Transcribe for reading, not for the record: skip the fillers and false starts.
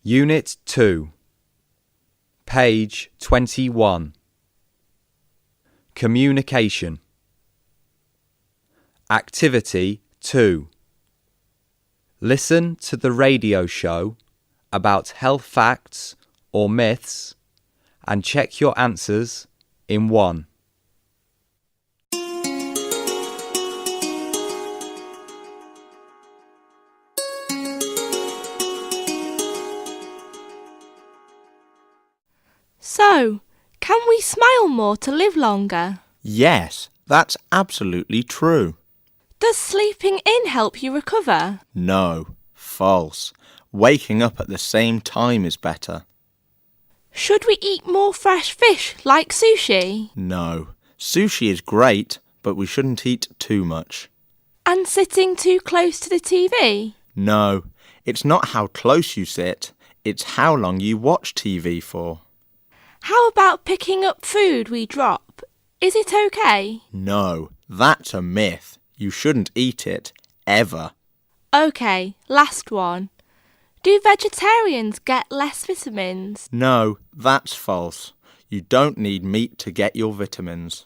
Unit 2, page 21. Communication. Activity 2. Listen to the radio show about health facts or myths and check your answers in 1. So, can we smile more to live longer? Yes, that's absolutely true. Does sleeping in help you recover? No, false. Waking up at the same time is better. Should we eat more fresh fish like sushi? No, sushi is great, but we shouldn't eat too much. And sitting too close to the TV? No, it's not how close you sit, it's how long you watch TV for. How about picking up food we drop? Is it okay? No, that's a myth. You shouldn't eat it, ever. OK, last one. Do vegetarians get less vitamins? No, that's false. You don't need meat to get your vitamins.